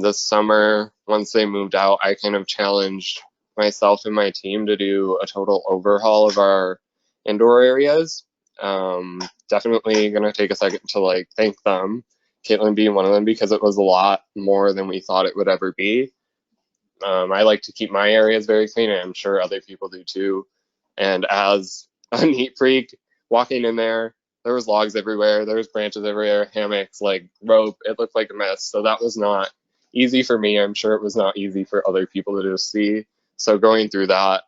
This summer, once they moved out, I kind of challenged myself and my team to do a total overhaul of our indoor areas. Definitely gonna take a second to like thank them, Caitlin being one of them, because it was a lot more than we thought it would ever be. I like to keep my areas very clean, and I'm sure other people do too. And as a neat freak, walking in there was logs everywhere, there was branches everywhere, hammocks, like rope. It looked like a mess. So that was not easy for me. I'm sure it was not easy for other people to just see. So going through that,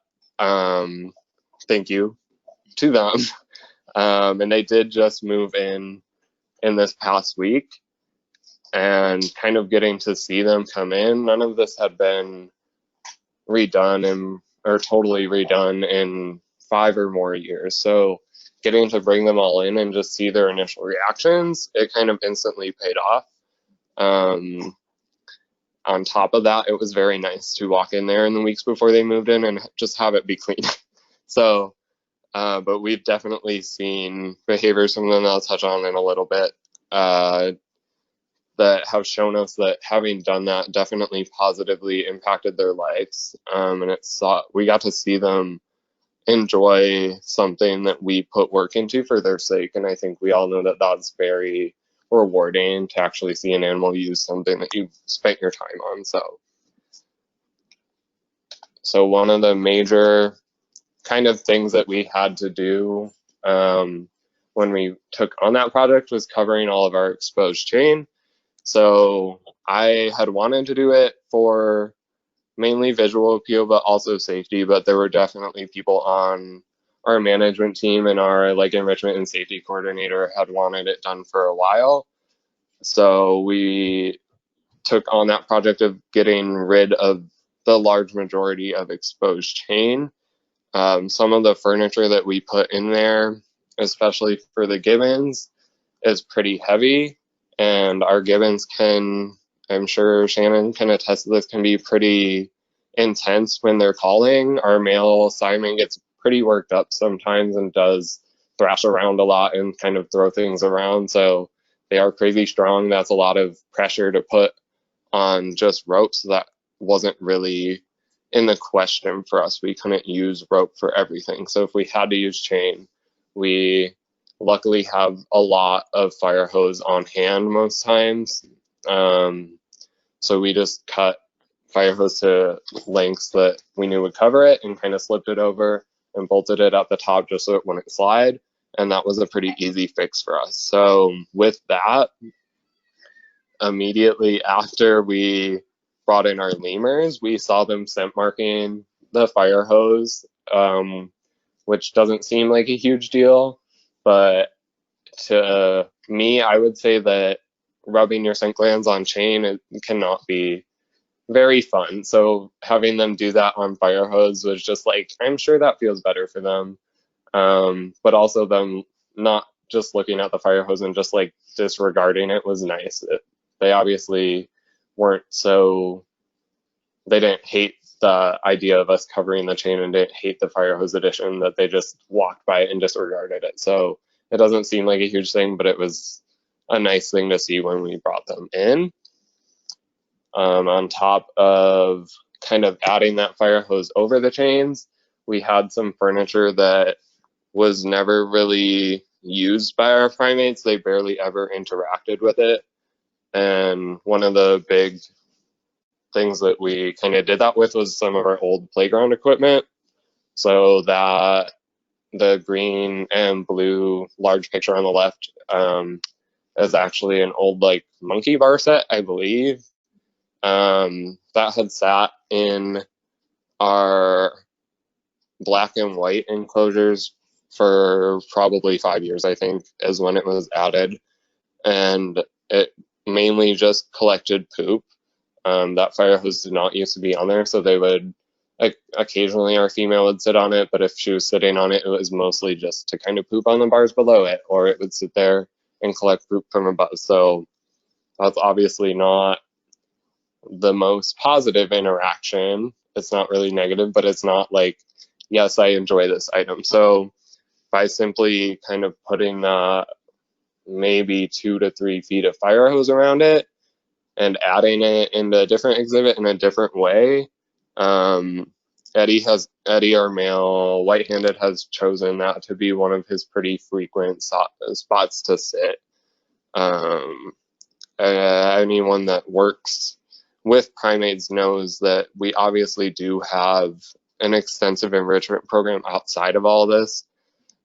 thank you to them. And they did just move in this past week, and kind of getting to see them come in. None of this had been redone or totally redone in 5 or more years. So getting to bring them all in and just see their initial reactions, it kind of instantly paid off. On top of that, it was very nice to walk in there in the weeks before they moved in and just have it be clean. So, but we've definitely seen behaviors, some of them I'll touch on in a little bit, that have shown us that having done that definitely positively impacted their lives. And we got to see them enjoy something that we put work into for their sake. And I think we all know that that's very rewarding to actually see an animal use something that you spent your time on. So one of the major kind of things that we had to do when we took on that project was covering all of our exposed chain. So I had wanted to do it for mainly visual appeal, but also safety. But there were definitely people on our management team, and our like enrichment and safety coordinator had wanted it done for a while. So we took on that project of getting rid of the large majority of exposed chain. Some of the furniture that we put in there, especially for the gibbons, is pretty heavy. And our gibbons can, I'm sure Shannon can attest to this, can be pretty intense when they're calling. Our male Simon gets pretty worked up sometimes and does thrash around a lot and kind of throw things around. So they are crazy strong. That's a lot of pressure to put on just rope. So that wasn't really in the question for us. We couldn't use rope for everything. So if we had to use chain, we luckily have a lot of fire hose on hand most times. So we just cut fire hose to lengths that we knew would cover it and kind of slipped it over and bolted it at the top just so it wouldn't slide. And that was a pretty easy fix for us. So with that, immediately after we brought in our lemurs, we saw them scent marking the fire hose, which doesn't seem like a huge deal. But to me, I would say that rubbing your scent glands on chain, it cannot be very fun. So having them do that on fire hose was just like, I'm sure that feels better for them. But also them not just looking at the fire hose and just like disregarding it was nice. They obviously weren't they didn't hate the idea of us covering the chain and didn't hate the fire hose addition, that they just walked by it and disregarded it. So it doesn't seem like a huge thing, but it was a nice thing to see when we brought them in. On top of kind of adding that fire hose over the chains, we had some furniture that was never really used by our primates. They barely ever interacted with it. And one of the big things that we kind of did that with was some of our old playground equipment. So that the green and blue large picture on the left is actually an old like monkey bar set, I believe. That had sat in our black and white enclosures for probably 5 years, I think, is when it was added. And it mainly just collected poop. That fire hose did not used to be on there, so they would, occasionally our female would sit on it, but if she was sitting on it, it was mostly just to kind of poop on the bars below it, or it would sit there and collect poop from above. So that's obviously not the most positive interaction. It's not really negative, but it's not like, yes, I enjoy this item. So by simply kind of putting maybe 2 to 3 feet of fire hose around it and adding it into a different exhibit in a different way. Eddie, our male white-handed, has chosen that to be one of his pretty frequent spots to sit. Anyone that works with primates knows that we obviously do have an extensive enrichment program outside of all this,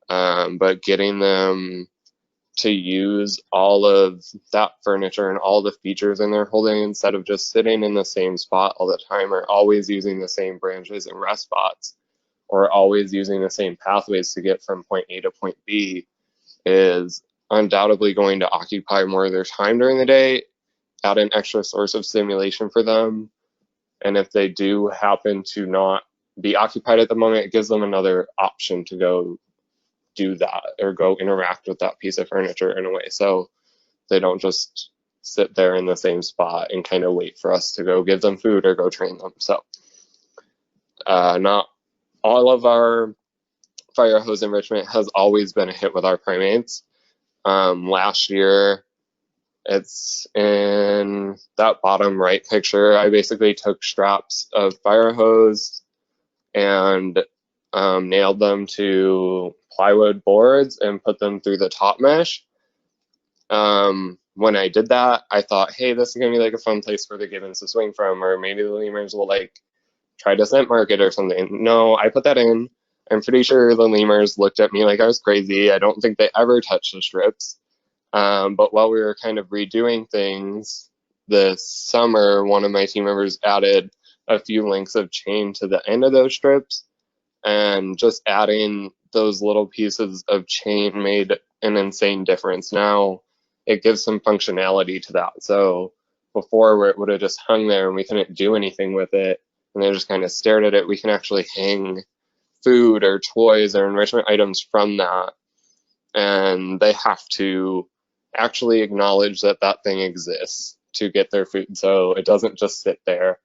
but getting them to use all of that furniture and all the features in their holding instead of just sitting in the same spot all the time, or always using the same branches and rest spots, or always using the same pathways to get from point A to point B, is undoubtedly going to occupy more of their time during the day, add an extra source of stimulation for them. And if they do happen to not be occupied at the moment, it gives them another option to go do that or go interact with that piece of furniture in a way. So they don't just sit there in the same spot and kind of wait for us to go give them food or go train them. So not all of our fire hose enrichment has always been a hit with our primates. Last year, it's in that bottom right picture, I basically took straps of fire hose and nailed them to plywood boards and put them through the top mesh. When I did that, I thought, hey, this is gonna be like a fun place for the gibbons to swing from, or maybe the lemurs will like try to scent mark it or something. No, I put that in. I'm pretty sure the lemurs looked at me like I was crazy. I don't think they ever touched the strips. But while we were kind of redoing things this summer, one of my team members added a few links of chain to the end of those strips, and just adding those little pieces of chain made an insane difference. Now it gives some functionality to that. So before, where it would have just hung there and we couldn't do anything with it, and they just kind of stared at it, we can actually hang food or toys or enrichment items from that, and they have to actually acknowledge that that thing exists to get their food. So it doesn't just sit there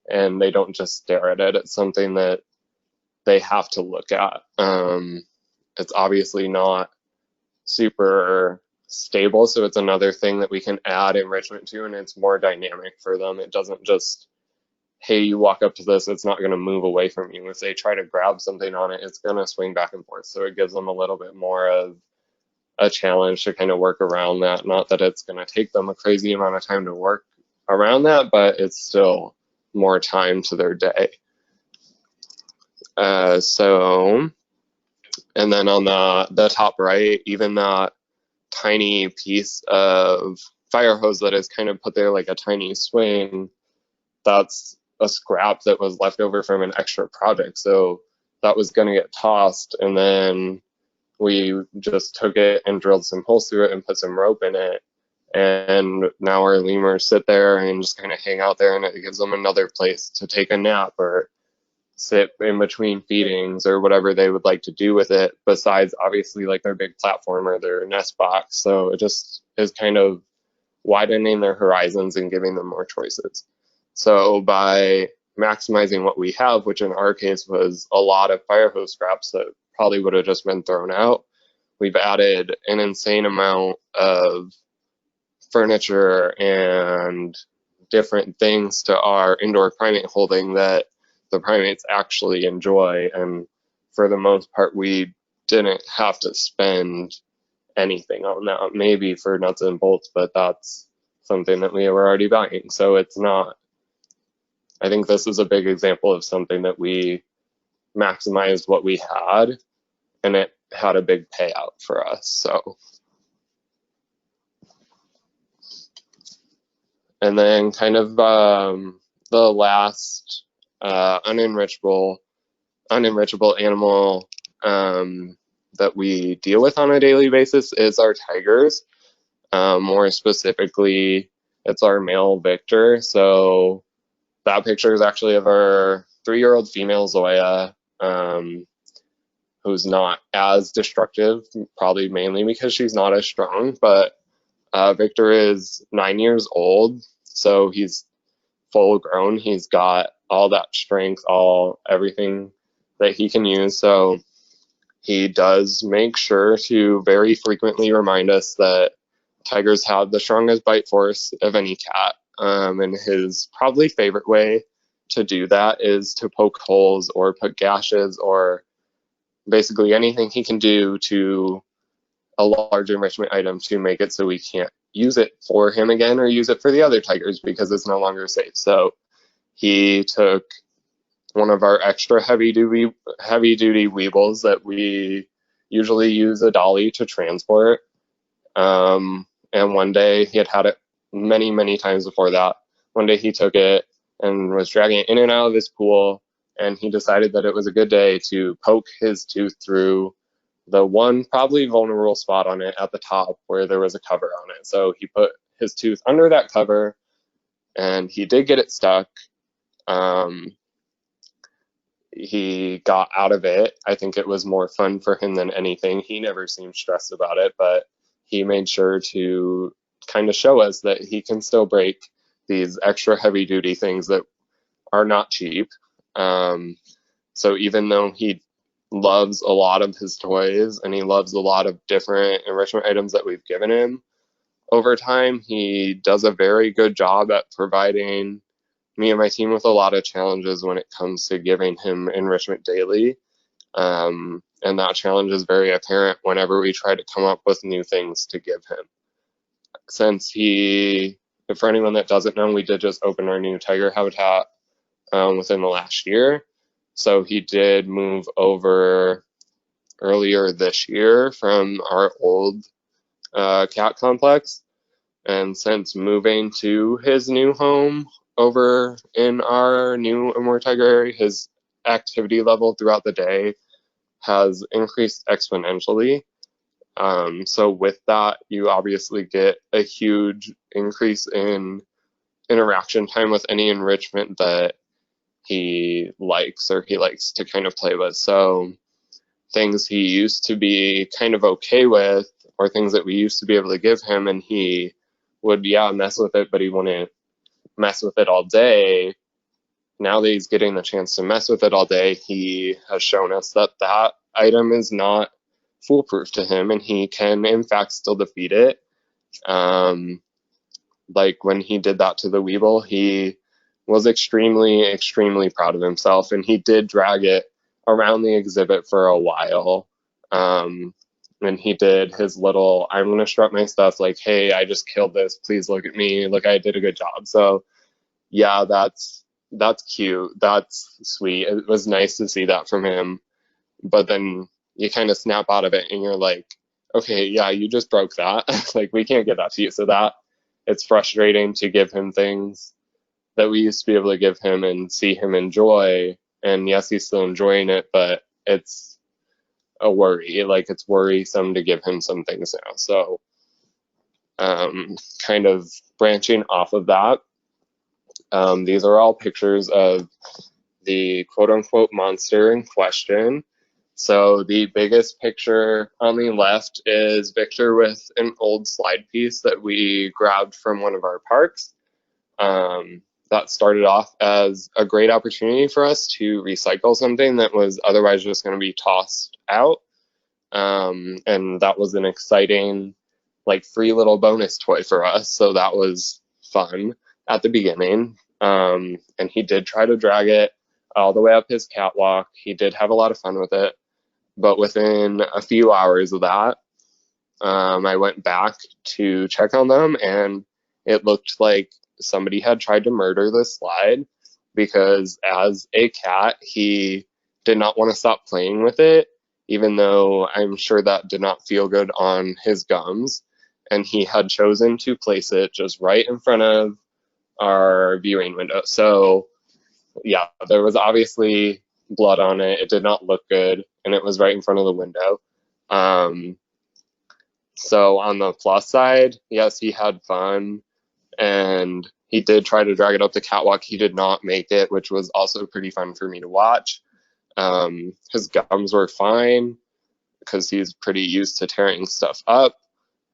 and they don't just stare at it. It's something that they have to look at. It's obviously not super stable, so it's another thing that we can add enrichment to, and it's more dynamic for them. It doesn't just, hey, you walk up to this, it's not going to move away from you. If they try to grab something on it, it's going to swing back and forth. So it gives them a little bit more of a challenge to kind of work around that. Not that it's going to take them a crazy amount of time to work around that, but it's still more time to their day. And then on the top right, even that tiny piece of fire hose that is kind of put there like a tiny swing, that's a scrap that was left over from an extra project. So that was going to get tossed, and then we just took it and drilled some holes through it and put some rope in it. And now our lemurs sit there and just kind of hang out there, and it gives them another place to take a nap or sit in between feedings or whatever they would like to do with it, besides obviously like their big platform or their nest box. So it just is kind of widening their horizons and giving them more choices. So by maximizing what we have, which in our case was a lot of fire hose scraps that probably would have just been thrown out, we've added an insane amount of furniture and different things to our indoor primate holding that the primates actually enjoy. And for the most part, we didn't have to spend anything on that, maybe for nuts and bolts, but that's something that we were already buying. So it's not, I think this is a big example of something that we maximized what we had, and it had a big payout for us. So, and then kind of the last unenrichable animal that we deal with on a daily basis is our tigers. More specifically, it's our male Victor. So that picture is actually of our 3-year-old female Zoya, who's not as destructive, probably mainly because she's not as strong. But Victor is 9 years old, so he's full grown. He's got all that strength, everything that he can use. So he does make sure to very frequently remind us that tigers have the strongest bite force of any cat. And his probably favorite way to do that is to poke holes or put gashes or basically anything he can do to a large enrichment item to make it so we can't use it for him again or use it for the other tigers because it's no longer safe. So he took one of our extra heavy duty weebles that we usually use a dolly to transport. And one day he had it many times before that. One day he took it and was dragging it in and out of his pool, and he decided that it was a good day to poke his tooth through the one probably vulnerable spot on it at the top where there was a cover on it. So he put his tooth under that cover, and he did get it stuck. He got out of it. I think it was more fun for him than anything. He never seemed stressed about it, but he made sure to kind of show us that he can still break these extra heavy duty things that are not cheap. So even though he loves a lot of his toys and he loves a lot of different enrichment items that we've given him over time, he does a very good job at providing me and my team with a lot of challenges when it comes to giving him enrichment daily. And that challenge is very apparent whenever we try to come up with new things to give him. Since for anyone that doesn't know, we did just open our new tiger habitat within the last year. So he did move over earlier this year from our old cat complex. And since moving to his new home over in our new Amur Tiger area, his activity level throughout the day has increased exponentially. So with that, you obviously get a huge increase in interaction time with any enrichment that he likes or he likes to kind of play with. So things he used to be kind of okay with, or things that we used to be able to give him, and he would, mess with it, but he wouldn't mess with it all day. Now that he's getting the chance to mess with it all day, he has shown us that that item is not foolproof to him, and he can, in fact, still defeat it. Like when he did that to the Weeble, he was extremely proud of himself, and he did drag it around the exhibit for a while. And he did his little, I'm going to strut my stuff, like, hey, I just killed this, please look at me, like I did a good job. So yeah, that's cute, that's sweet. It was nice to see that from him, but then you kind of snap out of it and you're like, okay, yeah, you just broke that. Like, we can't get that to you. So that, it's frustrating to give him things that we used to be able to give him and see him enjoy. And yes, he's still enjoying it, but it's a worry. Like, it's worrisome to give him some things now. So kind of branching off of that, these are all pictures of the quote-unquote monster in question. So the biggest picture on the left is Victor with an old slide piece that we grabbed from one of our parks. That started off as a great opportunity for us to recycle something that was otherwise just going to be tossed out. And that was an exciting, like, free little bonus toy for us. So that was fun at the beginning. And he did try to drag it all the way up his catwalk. He did have a lot of fun with it. But within a few hours of that, I went back to check on them, and it looked like somebody had tried to murder this slide, because as a cat, he did not want to stop playing with it, even though I'm sure that did not feel good on his gums. And he had chosen to place it just right in front of our viewing window. So yeah, there was obviously blood on it. It did not look good, and it was right in front of the window. So on the plus side, yes, he had fun, and he did try to drag it up the catwalk. He did not make it, which was also pretty fun for me to watch. His gums were fine because he's pretty used to tearing stuff up,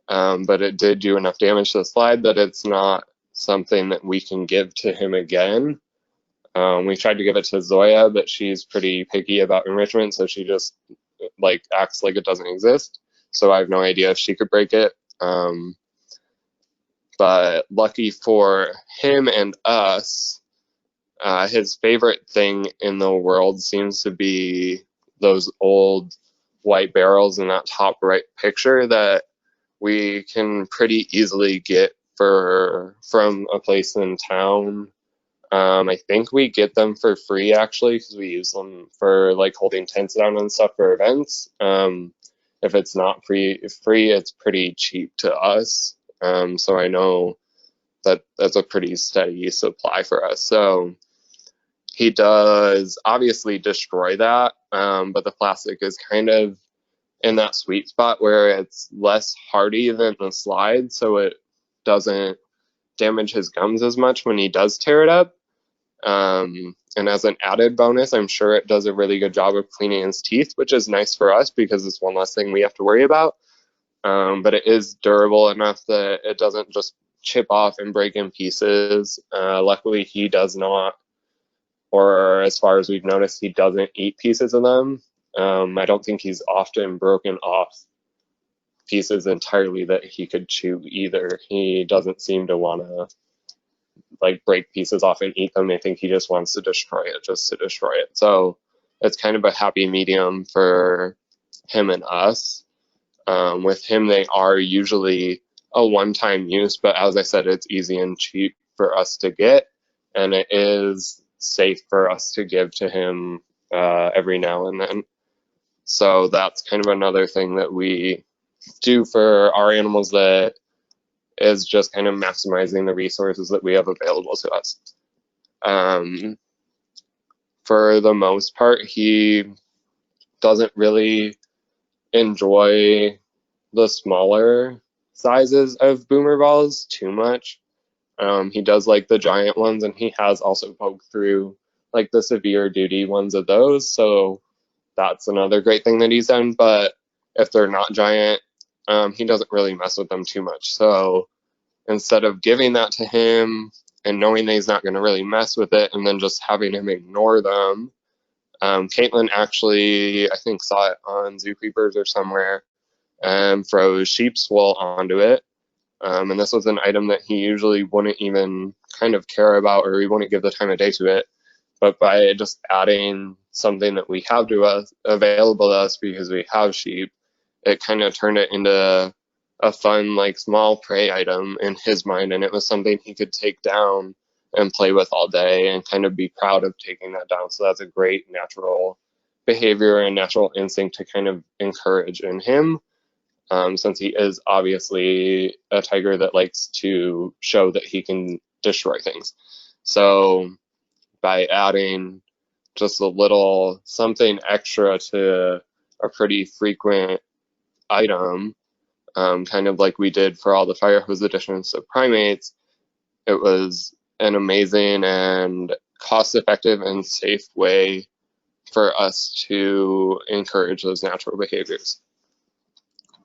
but it did do enough damage to the slide that it's not something that we can give to him again. We tried to give it to Zoya, but she's pretty picky about enrichment, so she just like acts like it doesn't exist. So I have no idea if she could break it. But But lucky for him and us, his favorite thing in the world seems to be those old white barrels in that top right picture that we can pretty easily get from a place in town. I think we get them for free actually, because we use them for like holding tents down and stuff for events. If it's not free, it's pretty cheap to us. So I know that that's a pretty steady supply for us. So he does obviously destroy that, but the plastic is kind of in that sweet spot where it's less hardy than the slide, so it doesn't damage his gums as much when he does tear it up. And as an added bonus, I'm sure it does a really good job of cleaning his teeth, which is nice for us because it's one less thing we have to worry about. But it is durable enough that it doesn't just chip off and break in pieces. Luckily, he does not, or as far as we've noticed, he doesn't eat pieces of them. I don't think he's often broken off pieces entirely that he could chew either. He doesn't seem to want to like break pieces off and eat them. I think he just wants to destroy it just to destroy it. So it's kind of a happy medium for him and us. With him, they are usually a one-time use, but as I said, it's easy and cheap for us to get, and it is safe for us to give to him every now and then. So that's kind of another thing that we do for our animals that is just kind of maximizing the resources that we have available to us. For the most part, he doesn't really enjoy the smaller sizes of boomer balls too much. He does like the giant ones, and he has also poked through like the severe duty ones of those, so that's another great thing that he's done. But if they're not giant, he doesn't really mess with them too much. So instead of giving that to him and knowing that he's not going to really mess with it and then just having him ignore them, Caitlin actually, I think, saw it on Zoo Creepers or somewhere and froze sheep's wool onto it. And this was an item that he usually wouldn't even kind of care about, or he wouldn't give the time of day to it. But by just adding something that we have to us, available to us because we have sheep, it kind of turned it into a fun, like, small prey item in his mind, and it was something he could take down and play with all day and kind of be proud of taking that down. So that's a great natural behavior and natural instinct to kind of encourage in him, since he is obviously a tiger that likes to show that he can destroy things. So by adding just a little something extra to a pretty frequent item, kind of like we did for all the fire hose additions of primates, it was an amazing and cost-effective and safe way for us to encourage those natural behaviors.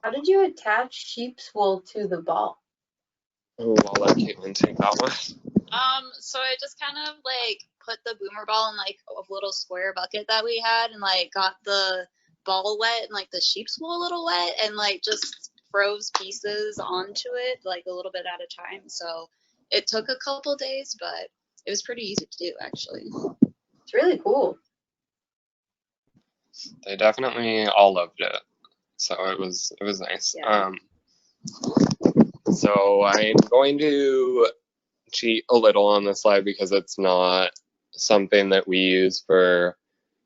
How did you attach sheep's wool to the ball? Oh, I'll let Caitlin take that one. So I just kind of like put the boomer ball in like a little square bucket that we had, and like got the ball wet and like the sheep's wool a little wet, and like just froze pieces onto it like a little bit at a time. So it took a couple days, but it was pretty easy to do actually. It's really cool. They definitely all loved it, so it was nice. Yeah. So I'm going to cheat a little on this slide because it's not something that we use for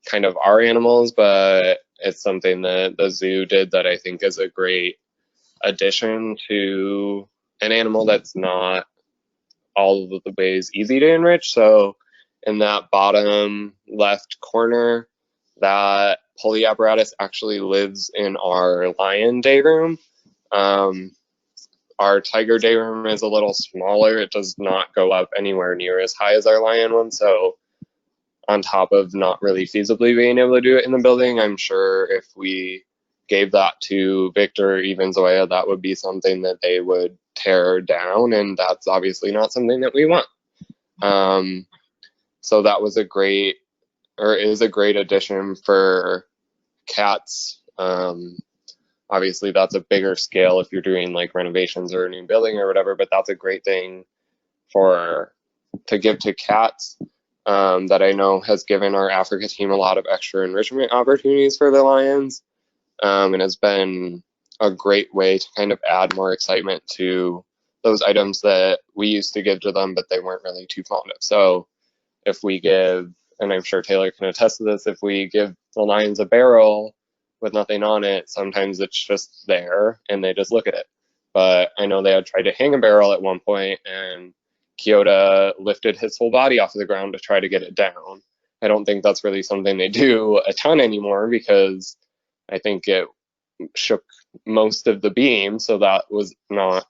kind of our animals, but it's something that the zoo did that I think is a great addition to an animal that's not all of the ways easy to enrich. So in that bottom left corner, that pulley apparatus actually lives in our lion day room. Our tiger day room is a little smaller. It does not go up anywhere near as high as our lion one. So on top of not really feasibly being able to do it in the building, I'm sure if we gave that to Victor or even Zoya, that would be something that they would tear down, and that's obviously not something that we want. So that was is a great addition for cats. obviously that's a bigger scale if you're doing like renovations or a new building or whatever, but that's a great thing to give to cats. That I know has given our Africa team a lot of extra enrichment opportunities for the lions, and has been a great way to kind of add more excitement to those items that we used to give to them, but they weren't really too fond of. So if we give, and I'm sure Taylor can attest to this, if we give the lions a barrel with nothing on it, sometimes it's just there and they just look at it. But I know they had tried to hang a barrel at one point, and Kyoto lifted his whole body off of the ground to try to get it down. I don't think that's really something they do a ton anymore, because I think it shook most of the beam, so that was not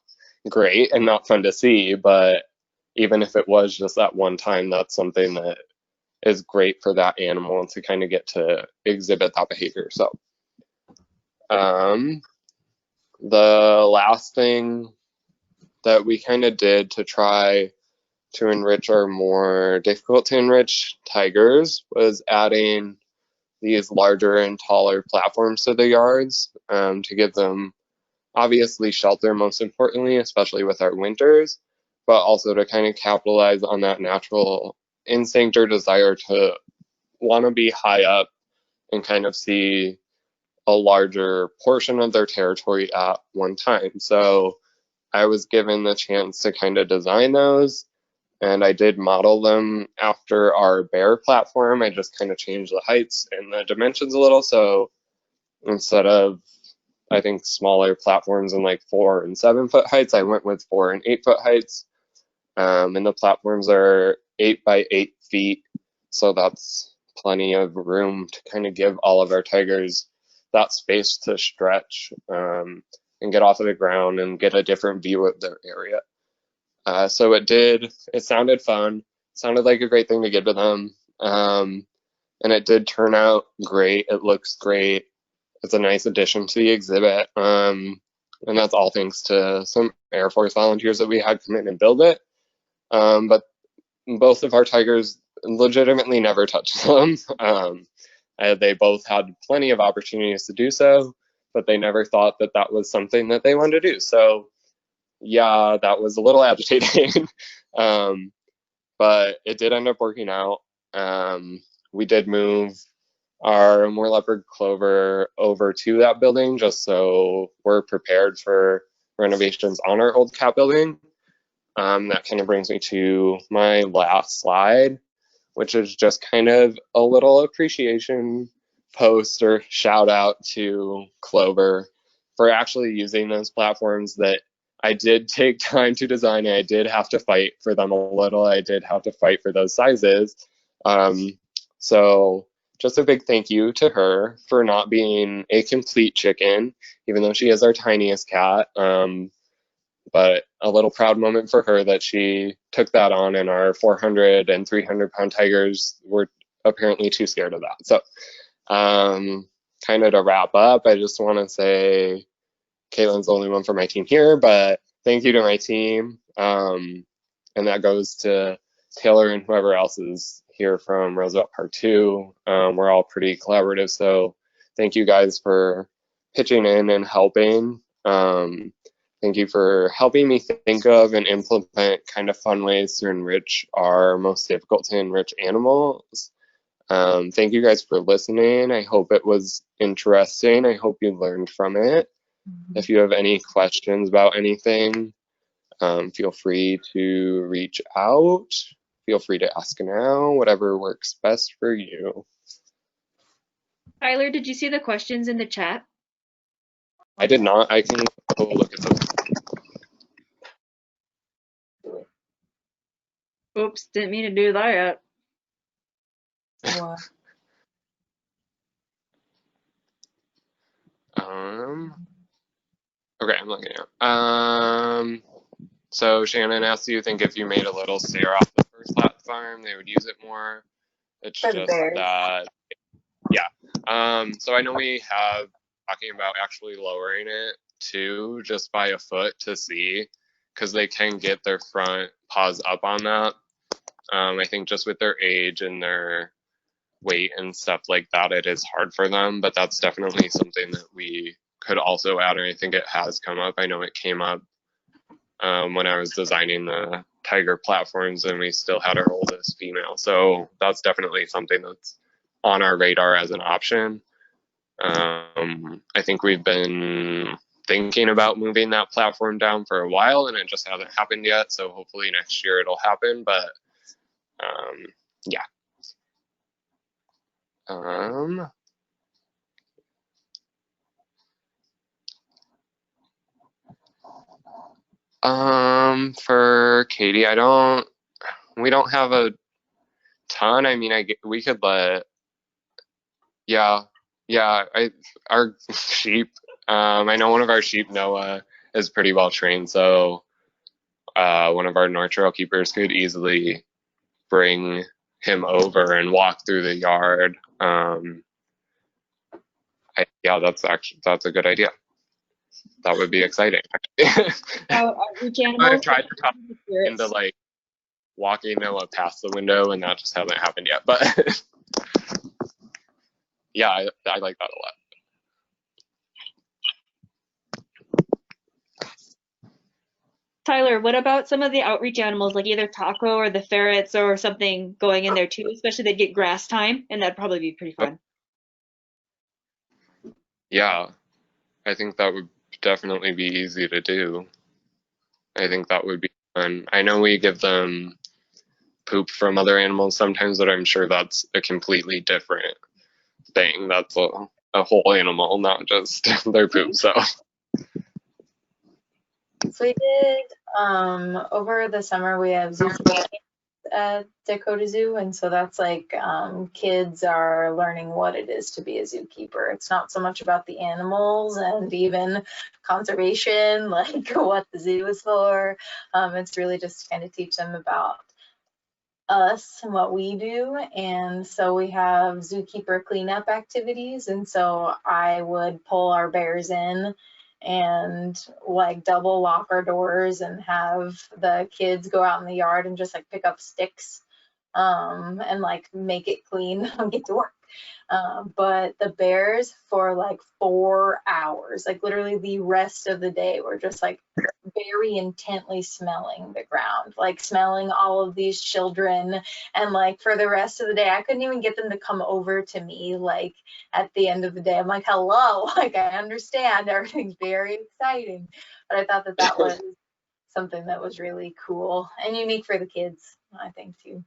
great and not fun to see. But even if it was just that one time, that's something that is great for that animal to kind of get to exhibit that behavior. So the last thing that we kind of did to try to enrich our more difficult to enrich tigers was adding these larger and taller platforms to the yards, to give them obviously shelter, most importantly, especially with our winters, but also to kind of capitalize on that natural instinct or desire to want to be high up and kind of see a larger portion of their territory at one time. So I was given the chance to kind of design those, and I did model them after our bear platform. I just kind of changed the heights and the dimensions a little. So instead of, I think, smaller platforms in like 4 and 7 foot heights, I went with 4 and 8 foot heights. And the platforms are 8 by 8 feet. So that's plenty of room to kind of give all of our tigers that space to stretch, and get off of the ground and get a different view of their area. So it sounded fun, sounded like a great thing to give to them. And it did turn out great. It looks great. It's a nice addition to the exhibit. And that's all thanks to some Air Force volunteers that we had come in and build it. But both of our tigers legitimately never touched them. They both had plenty of opportunities to do so, but they never thought that that was something that they wanted to do. So yeah, that was a little agitating. But it did end up working out. We did move our moor leopard clover over to that building just so we're prepared for renovations on our old cat building. That kind of brings me to my last slide, which is just kind of a little appreciation post or shout out to Clover for actually using those platforms that I did take time to design. I did have to fight for them a little. I did have to fight for those sizes. So just a big thank you to her for not being a complete chicken, even though she is our tiniest cat. But a little proud moment for her that she took that on, and our 400 and 300 pound tigers were apparently too scared of that. So kind of to wrap up, I just want to say Caitlin's the only one for my team here, but thank you to my team. And that goes to Taylor and whoever else is here from Roosevelt Park 2. We're all pretty collaborative, so thank you guys for pitching in and helping. Thank you for helping me think of and implement kind of fun ways to enrich our most difficult to enrich animals. Thank you guys for listening. I hope it was interesting. I hope you learned from it. If you have any questions about anything, feel free to reach out. Feel free to ask now, whatever works best for you. Tyler, did you see the questions in the chat? I did not. I can go look at those. Oops, didn't mean to do that. What? Okay, I'm looking at. So Shannon asked, do you think if you made a little stair off the first platform, they would use it more? It's For the just bears. that, yeah. So I know we have talking about actually lowering it too, just by a foot to see, because they can get their front paws up on that. I think just with their age and their weight and stuff like that, it is hard for them, but that's definitely something that we could also add, and I think it has come up. I know it came up when I was designing the tiger platforms, and we still had our oldest female. So that's definitely something that's on our radar as an option. I think we've been thinking about moving that platform down for a while, and it just hasn't happened yet. So hopefully next year it'll happen. But yeah. For Katie, we don't have a ton. I mean, we could let, yeah, our sheep, I know one of our sheep, Noah, is pretty well trained, so one of our North Trail keepers could easily bring him over and walk through the yard. Yeah, that's a good idea. That would be exciting. Outreach animals. I've tried to talk into like walking Noah past the window, and that just hasn't happened yet. But yeah, I like that a lot. Tyler, what about some of the outreach animals, like either Taco or the ferrets or something going in there too? Especially they'd get grass time, and that'd probably be pretty fun. Yeah, I think that would definitely be easy to do. I think that would be fun. I know we give them poop from other animals sometimes, but I'm sure that's a completely different thing. That's a whole animal, not just their poop. So we did over the summer we have zookeeping at Dakota Zoo, and so that's like kids are learning what it is to be a zookeeper. It's not so much about the animals and even conservation, like what the zoo is for. It's really just to kind of teach them about us and what we do. And so we have zookeeper cleanup activities, and so I would pull our bears in and like double lock our doors and have the kids go out in the yard and just like pick up sticks and like make it clean and get to work. But the bears for like 4 hours, like literally the rest of the day, were just like very intently smelling the ground, like smelling all of these children. And like for the rest of the day, I couldn't even get them to come over to me. Like at the end of the day, I'm like, hello, like I understand everything's very exciting. But I thought that that was something that was really cool and unique for the kids, I think, too.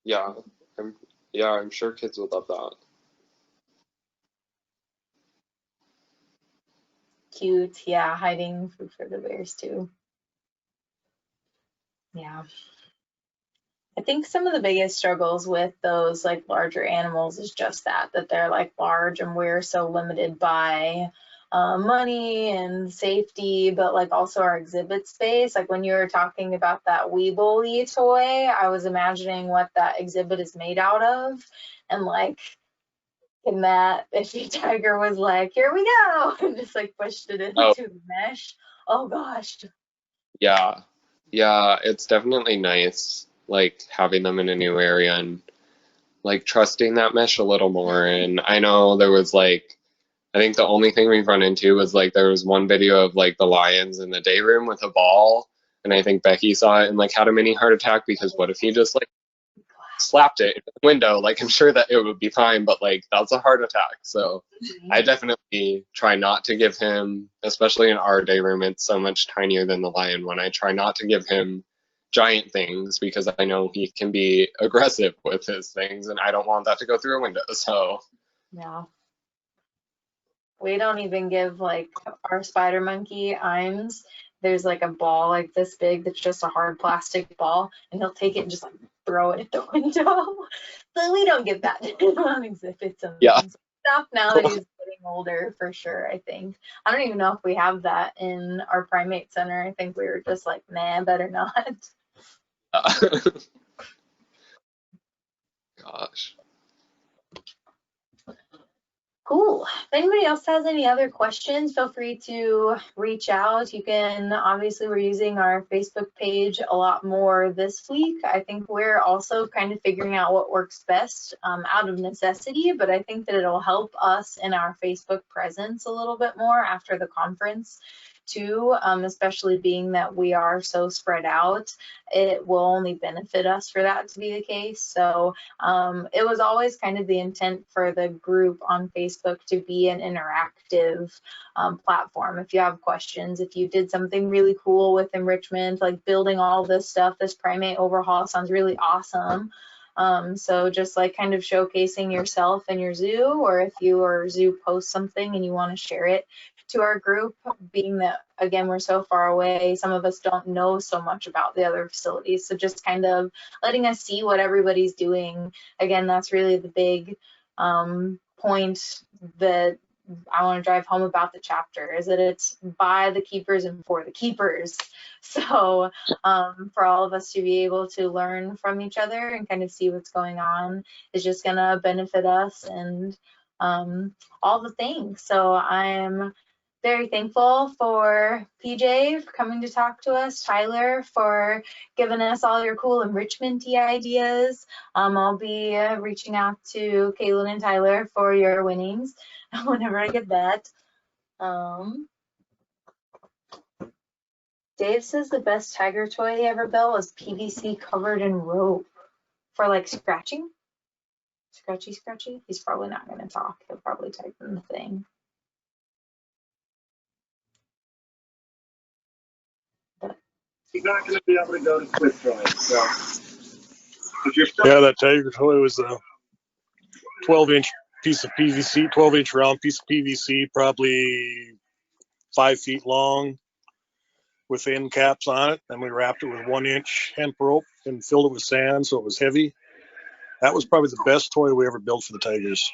yeah, I'm sure kids would love that. Cute, yeah, hiding food for the bears too. Yeah. I think some of the biggest struggles with those like larger animals is just that they're like large and we're so limited by money and safety, but like also our exhibit space. Like when you were talking about that Weeble toy, I was imagining what that exhibit is made out of, and like in that if the tiger was like, here we go, and just like pushed it into the mesh. Oh gosh. Yeah, it's definitely nice, like having them in a new area and like trusting that mesh a little more. And I know there was like, I think the only thing we've run into was like there was one video of like the lions in the day room with a ball, and I think Becky saw it and like had a mini heart attack because what if he just like slapped it in the window? Like I'm sure that it would be fine, but like that's a heart attack. So I definitely try not to give him, especially in our day room, it's so much tinier than the lion one. I try not to give him giant things because I know he can be aggressive with his things, and I don't want that to go through a window. So yeah. We don't even give like our spider monkey Imes. There's like a ball like this big that's just a hard plastic ball, and he'll take it and just like throw it at the window. So we don't give that on exhibits. yeah. Stuff now that he's getting older, for sure. I think I don't even know if we have that in our primate center. I think we were just like, nah, better not. Gosh. Cool. If anybody else has any other questions, feel free to reach out. You can, obviously, we're using our Facebook page a lot more this week. I think we're also kind of figuring out what works best out of necessity, but I think that it'll help us in our Facebook presence a little bit more after the conference too, especially being that we are so spread out. It will only benefit us for that to be the case. So it was always kind of the intent for the group on Facebook to be an interactive platform. If you have questions, if you did something really cool with enrichment, like building all this stuff, this primate overhaul sounds really awesome. So just like kind of showcasing yourself and your zoo, or if your zoo posts something and you want to share it to our group, being that, again, we're so far away, some of us don't know so much about the other facilities. So just kind of letting us see what everybody's doing. Again, that's really the big point that I want to drive home about the chapter, is that it's by the keepers and for the keepers. So for all of us to be able to learn from each other and kind of see what's going on is just going to benefit us and all the things. So I'm very thankful for PJ for coming to talk to us, Tyler for giving us all your cool enrichment-y ideas. I'll be reaching out to Caitlin and Tyler for your winnings whenever I get that. Dave says the best tiger toy he ever built was PVC covered in rope for like scratching. Scratchy. He's probably not going to talk. He'll probably type in the thing. He's not going to be able to go to Swiss drawing, so if you're still... Yeah, that tiger toy was a 12-inch piece of PVC, 12-inch round piece of PVC, probably 5 feet long, with end caps on it. And we wrapped it with 1-inch hemp rope and filled it with sand so it was heavy. That was probably the best toy we ever built for the tigers.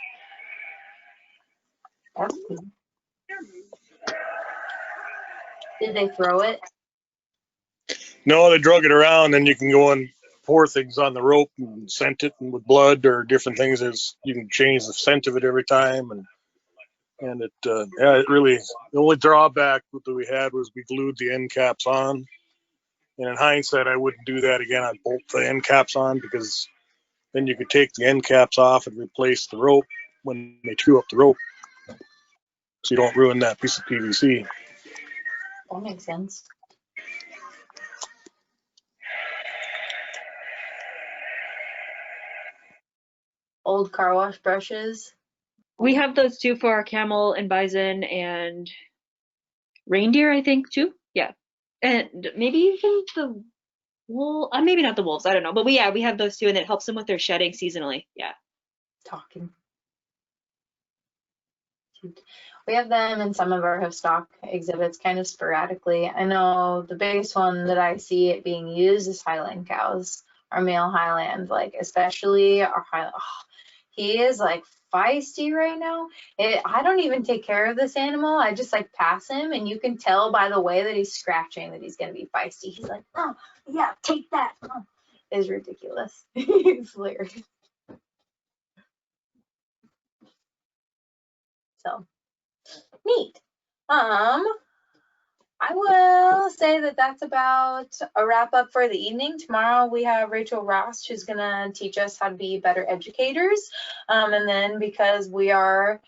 That's cool. Did they throw it? No, they drug it around, and you can go and pour things on the rope and scent it and with blood or different things. You can change the scent of it every time, and it it really, the only drawback that we had was we glued the end caps on. And in hindsight, I wouldn't do that again. I'd bolt the end caps on, because then you could take the end caps off and replace the rope when they chew up the rope, so you don't ruin that piece of PVC. That makes sense. Old car wash brushes. We have those too for our camel and bison and reindeer, I think, too. Yeah. And maybe even the wool, maybe not the wolves, I don't know. But we have those too, and it helps them with their shedding seasonally. Yeah. Talking. We have them in some of our hoof stock exhibits kind of sporadically. I know the biggest one that I see it being used is Highland cows, our male Highland, like especially our Highland. Oh, he is like feisty right now. I don't even take care of this animal. I just like pass him, and you can tell by the way that he's scratching that he's gonna be feisty. He's like, oh yeah, take that. Oh. It's ridiculous. It's hilarious. So neat. I will say that that's about a wrap up for the evening. Tomorrow we have Rachel Ross, who's going to teach us how to be better educators. And then because we are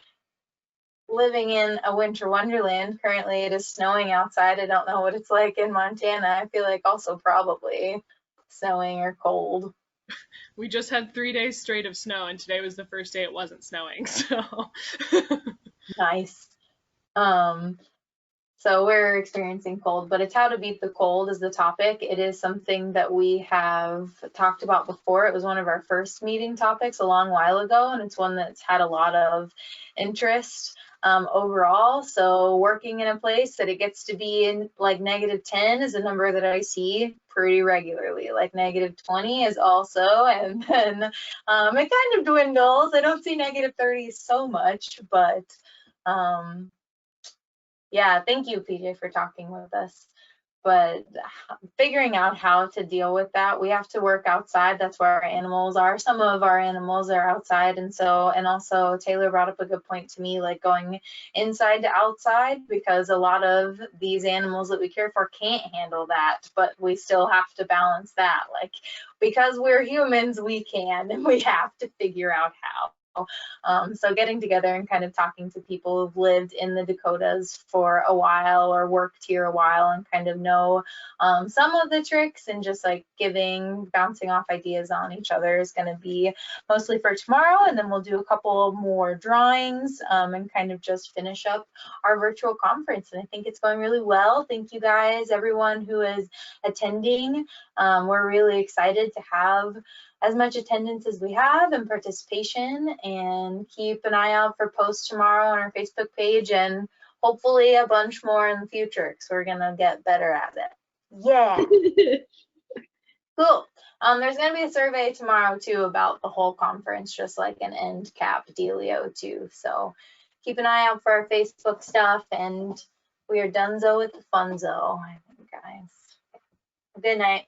living in a winter wonderland, currently it is snowing outside. I don't know what it's like in Montana. I feel like also probably snowing or cold. We just had 3 days straight of snow, and today was the first day it wasn't snowing, so. Nice. So we're experiencing cold, but it's how to beat the cold is the topic. It is something that we have talked about before. It was one of our first meeting topics a long while ago, and it's one that's had a lot of interest overall. So working in a place that it gets to be in like -10 is a number that I see pretty regularly. Like -20 is also, and then it kind of dwindles. I don't see -30 so much, but yeah, thank you, PJ, for talking with us. but figuring out how to deal with that, we have to work outside. That's where our animals are. Some of our animals are outside, and also Taylor brought up a good point to me, like going inside to outside, because a lot of these animals that we care for can't handle that, but we still have to balance that. Like, because we're humans, we can, and we have to figure out how. So getting together and kind of talking to people who've lived in the Dakotas for a while or worked here a while and kind of know some of the tricks, and just like bouncing off ideas on each other is going to be mostly for tomorrow. And then we'll do a couple more drawings and kind of just finish up our virtual conference. And I think it's going really well. Thank you guys, everyone who is attending. We're really excited to have as much attendance as we have and participation, and keep an eye out for posts tomorrow on our Facebook page, and hopefully a bunch more in the future, because we're gonna get better at it. Yeah. Cool. There's gonna be a survey tomorrow too about the whole conference, just like an end cap dealio too. So keep an eye out for our Facebook stuff, and we are donezo with the funzo, I think, guys. Good night.